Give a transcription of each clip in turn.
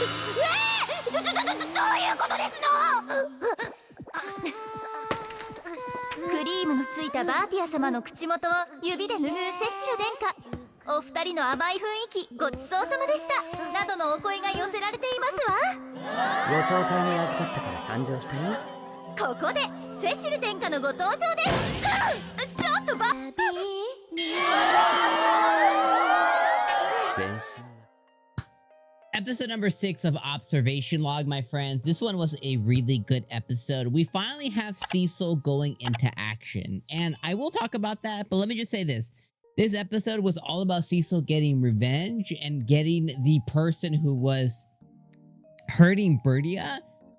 クリームのついたバーティア様の口元を指で拭うセシル殿下。お二人の甘い雰囲気ごちそうさまでしたなどのお声が寄せられていますわ。ご紹介に預かったから参上したよ。ここでセシル殿下のご登場です。ちょっとEpisode number 6 of Observation Log, my friends. This one was a really good episode. We finally have Cecil going into action. And I will talk about that, but let me just say this. This episode was all about Cecil getting revenge and getting the person who was hurting Bertia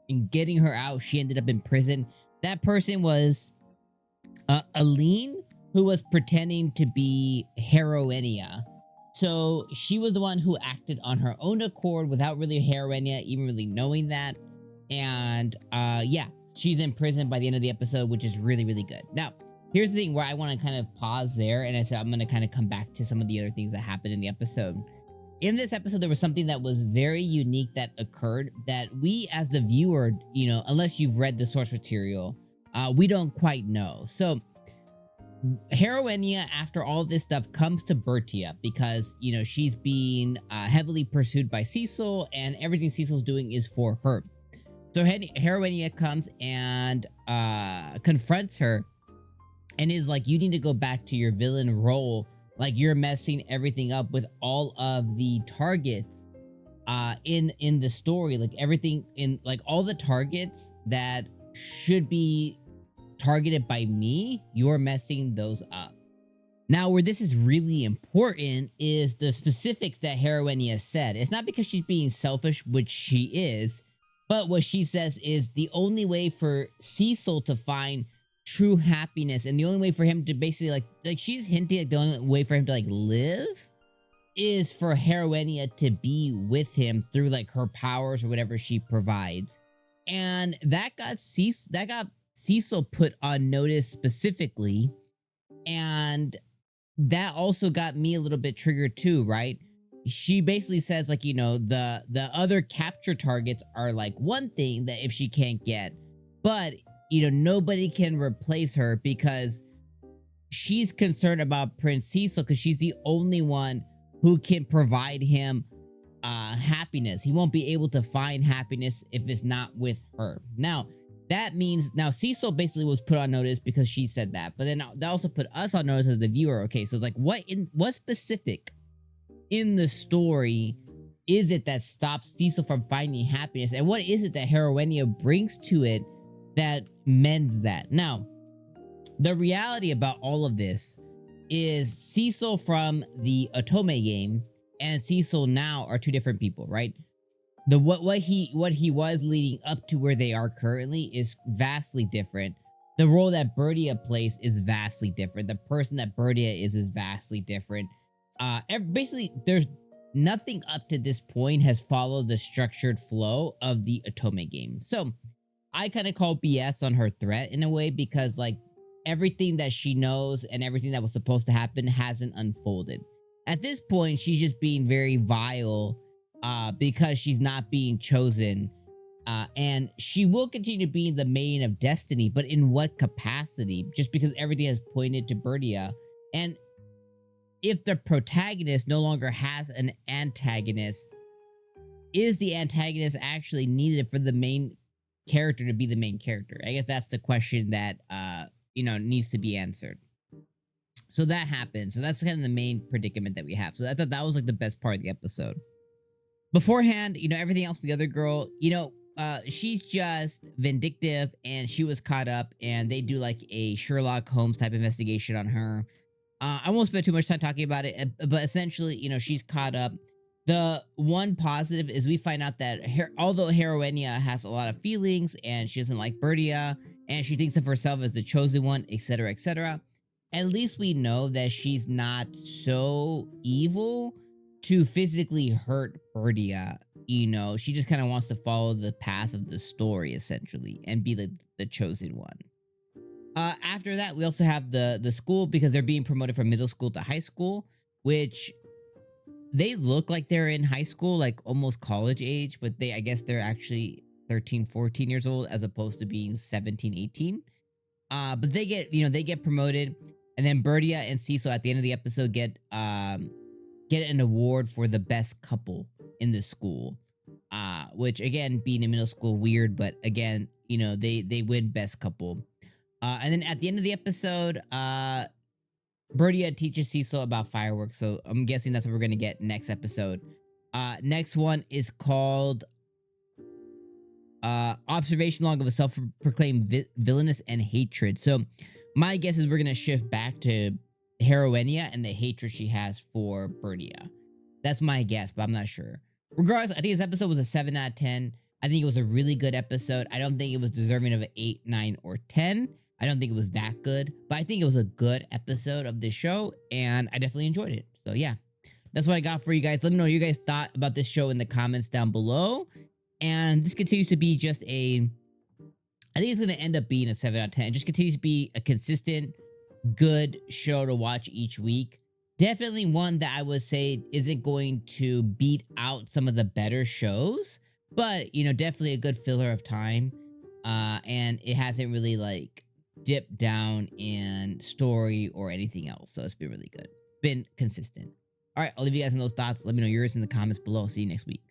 and getting her out. She ended up in prison. That person was 𝐒𝐻𝐿, who was pretending to be Heroinia. So she was the one who acted on her own accord without really Heroinia even really knowing that. And yeah, she's in prison by the end of the episode, which is really, really good. Now, here's the thing where I want to kind of pause there. And I said, I'm going to kind of come back to some of the other things that happened in the episode. In this episode, there was something that was very unique that occurred that we as the viewer, you know, unless you've read the source material, we don't quite know. So Heroinia, after all this stuff, comes to Bertia because, you know, she's being heavily pursued by Cecil and everything Cecil's doing is for her. So Heroinia comes and confronts her and is like, you need to go back to your villain role. Like, you're messing everything up with all of the targets in the story. Like, everything in, like, all the targets that should be targeted by me, you're messing those up. Now, where this is really important is the specifics that Heroinia said. It's not because she's being selfish, which she is, but what she says is the only way for Cecil to find true happiness and the only way for him to basically like she's hinting like the only way for him to like live is for Heroinia to be with him through like her powers or whatever she provides. And that got Cecil put on notice specifically, and that also got me a little bit triggered too, right? She basically says like, you know, the other capture targets are like one thing that if she can't get, but you know, nobody can replace her because she's concerned about Prince Cecil because she's the only one who can provide him happiness. He won't be able to find happiness if it's not with her. Now, that means now Cecil basically was put on notice because she said that, but then that also put us on notice as the viewer. Okay, so it's like what specific in the story is it that stops Cecil from finding happiness, and what is it that Heroinia brings to it that mends that? Now, the reality about all of this is Cecil from the 𝐜𝐡𝐚𝐧𝐬𝐭 game and Cecil now are two different people, right? What he was leading up to where they are currently is vastly different. The role that Bertia plays is vastly different. The person that Bertia is vastly different. Basically, there's nothing up to this point has followed the structured flow of the 𝐜𝐡𝐚𝐧𝐬𝐭 game. So I kind of call BS on her threat in a way because like everything that she knows and everything that was supposed to happen hasn't unfolded. At this point, she's just being very vile because she's not being chosen. And she will continue being the maiden of destiny, but in what capacity? Just because everything has pointed to Bertia. And if the protagonist no longer has an antagonist, is the antagonist actually needed for the main character to be the main character? I guess that's the question that you know, needs to be answered. So that happens. So that's kind of the main predicament that we have. So I thought that was like the best part of the episode. Beforehand, you know, everything else with the other girl, you know, she's just vindictive and she was caught up and they do like a Sherlock Holmes type investigation on her. I won't spend too much time talking about it, but essentially, you know, she's caught up. The one positive is we find out that although Heroinia has a lot of feelings and she doesn't like Bertia and she thinks of herself as the chosen one, etc., etc., at least we know that she's not so evil to physically hurt Bertia. You know, she just kind of wants to follow the path of the story essentially and be the chosen one. After that, we also have the school because they're being promoted from middle school to high school, which they look like they're in high school, like almost college age, but I guess they're actually 13, 14 years old as opposed to being 17, 18. But they get, they get promoted, and then Bertia and Cecil at the end of the episode get an award for the best couple in the school. Which again, being in middle school, weird, but again, they win best couple. And then at the end of the episode, Bertia teaches Cecil about fireworks, so I'm guessing that's what we're gonna get next episode. Next one is called Observation Log of a Self-Proclaimed Villainess and Hatred. So my guess is we're gonna shift back to Heroinia and the hatred she has for Bertia. That's my guess, but I'm not sure. Regardless, I think this episode was a 7 out of 10. I think it was a really good episode. I don't think it was deserving of an 8, 9, or 10. I don't think it was that good, but I think it was a good episode of this show, and I definitely enjoyed it. So yeah, that's what I got for you guys. Let me know what you guys thought about this show in the comments down below. And this continues to be just I think it's going to end up being a 7 out of 10. It just continues to be a consistent, good show to watch each week. Definitely one that I would say isn't going to beat out some of the better shows, but, definitely a good filler of time. And it hasn't really, dipped down in story or anything else. So it's been really good. Been consistent. All right, I'll leave you guys in those thoughts. Let me know yours in the comments below. See you next week.